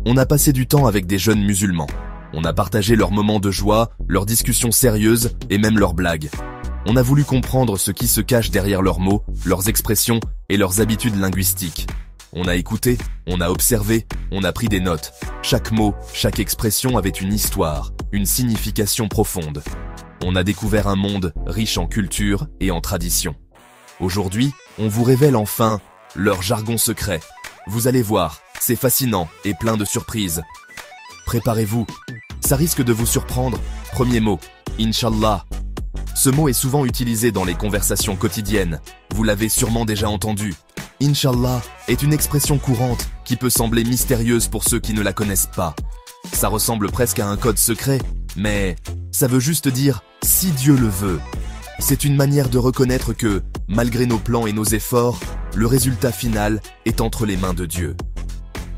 On a passé du temps avec des jeunes musulmans. On a partagé leurs moments de joie, leurs discussions sérieuses et même leurs blagues. On a voulu comprendre ce qui se cache derrière leurs mots, leurs expressions et leurs habitudes linguistiques. On a écouté, on a observé, on a pris des notes. Chaque mot, chaque expression avait une histoire, une signification profonde. On a découvert un monde riche en culture et en traditions. Aujourd'hui, on vous révèle enfin leur jargon secret. Vous allez voir, c'est fascinant et plein de surprises. Préparez-vous, ça risque de vous surprendre. Premier mot, Inch'Allah. Ce mot est souvent utilisé dans les conversations quotidiennes. Vous l'avez sûrement déjà entendu. Inch'Allah est une expression courante qui peut sembler mystérieuse pour ceux qui ne la connaissent pas. Ça ressemble presque à un code secret, mais ça veut juste dire « si Dieu le veut ». C'est une manière de reconnaître que, malgré nos plans et nos efforts, le résultat final est entre les mains de Dieu.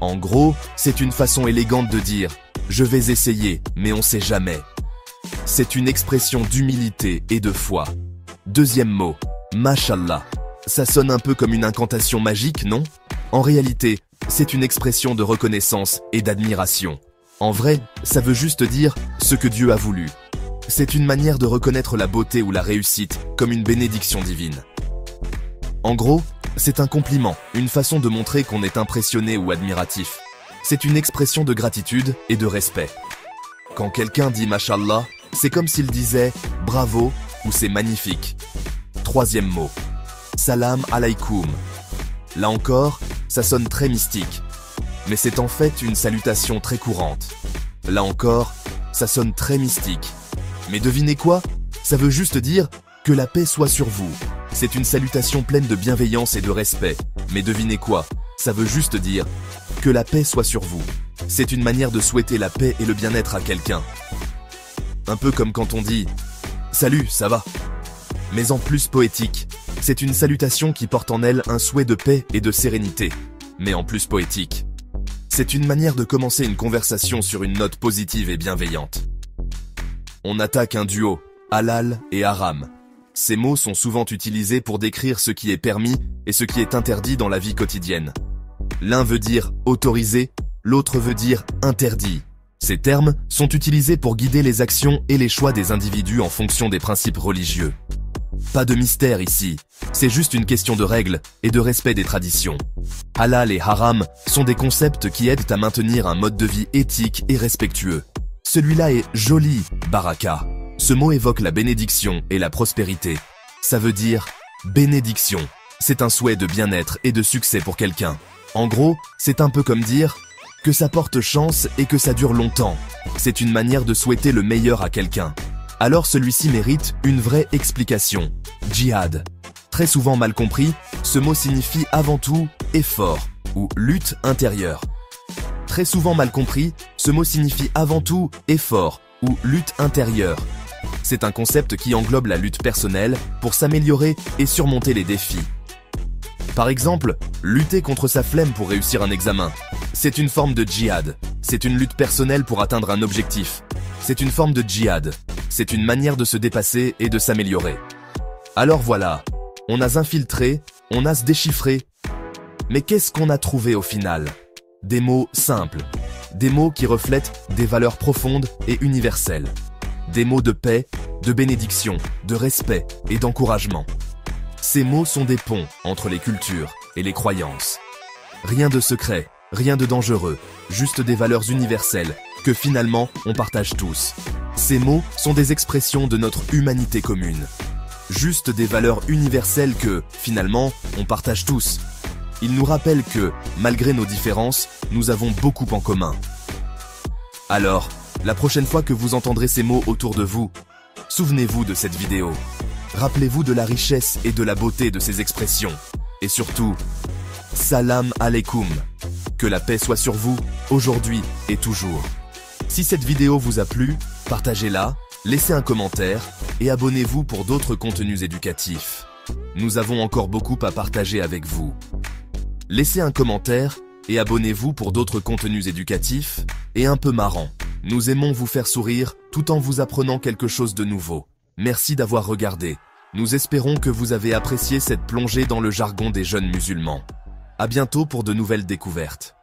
En gros, c'est une façon élégante de dire « je vais essayer, mais on sait jamais ». C'est une expression d'humilité et de foi. Deuxième mot, Mashallah. Ça sonne un peu comme une incantation magique, non? En réalité, c'est une expression de reconnaissance et d'admiration. En vrai, ça veut juste dire ce que Dieu a voulu. C'est une manière de reconnaître la beauté ou la réussite comme une bénédiction divine. En gros, c'est un compliment, une façon de montrer qu'on est impressionné ou admiratif. C'est une expression de gratitude et de respect. Quand quelqu'un dit Mashallah, c'est comme s'il disait « bravo » ou « c'est magnifique ». Troisième mot, Salam alaykoum. Là encore, ça sonne très mystique, mais c'est en fait une salutation très courante. Là encore, ça sonne très mystique. Mais devinez quoi? Ça veut juste dire que la paix soit sur vous. C'est une salutation pleine de bienveillance et de respect. Mais devinez quoi? Ça veut juste dire que la paix soit sur vous. C'est une manière de souhaiter la paix et le bien-être à quelqu'un. Un peu comme quand on dit « Salut, ça va ?» Mais en plus poétique, c'est une salutation qui porte en elle un souhait de paix et de sérénité. Mais en plus poétique. C'est une manière de commencer une conversation sur une note positive et bienveillante. On attaque un duo, halal et haram. Ces mots sont souvent utilisés pour décrire ce qui est permis et ce qui est interdit dans la vie quotidienne. L'un veut dire autorisé, l'autre veut dire interdit. Ces termes sont utilisés pour guider les actions et les choix des individus en fonction des principes religieux. Pas de mystère ici, c'est juste une question de règles et de respect des traditions. Halal et haram sont des concepts qui aident à maintenir un mode de vie éthique et respectueux. Celui-là est joli, baraka. Ce mot évoque la bénédiction et la prospérité. Ça veut dire bénédiction. C'est un souhait de bien-être et de succès pour quelqu'un. En gros, c'est un peu comme dire que ça porte chance et que ça dure longtemps. C'est une manière de souhaiter le meilleur à quelqu'un. Alors celui-ci mérite une vraie explication. Djihad. Très souvent mal compris, ce mot signifie avant tout effort ou lutte intérieure. Très souvent mal compris, ce mot signifie avant tout effort ou lutte intérieure. C'est un concept qui englobe la lutte personnelle pour s'améliorer et surmonter les défis. Par exemple, lutter contre sa flemme pour réussir un examen. C'est une forme de djihad. C'est une lutte personnelle pour atteindre un objectif. C'est une forme de djihad. C'est une manière de se dépasser et de s'améliorer. Alors voilà, on a infiltré, on a déchiffré. Mais qu'est-ce qu'on a trouvé au final? Des mots simples. Des mots qui reflètent des valeurs profondes et universelles. Des mots de paix, de bénédiction, de respect et d'encouragement. Ces mots sont des ponts entre les cultures et les croyances. Rien de secret, rien de dangereux, juste des valeurs universelles que finalement on partage tous. Ces mots sont des expressions de notre humanité commune. Juste des valeurs universelles que, finalement, on partage tous. Ils nous rappellent que, malgré nos différences, nous avons beaucoup en commun. Alors, la prochaine fois que vous entendrez ces mots autour de vous, souvenez-vous de cette vidéo. Rappelez-vous de la richesse et de la beauté de ces expressions. Et surtout, Salam alaykoum. Que la paix soit sur vous, aujourd'hui et toujours. Si cette vidéo vous a plu, partagez-la, laissez un commentaire et abonnez-vous pour d'autres contenus éducatifs. Nous avons encore beaucoup à partager avec vous. Laissez un commentaire et abonnez-vous pour d'autres contenus éducatifs et un peu marrants. Nous aimons vous faire sourire tout en vous apprenant quelque chose de nouveau. Merci d'avoir regardé. Nous espérons que vous avez apprécié cette plongée dans le jargon des jeunes musulmans. À bientôt pour de nouvelles découvertes.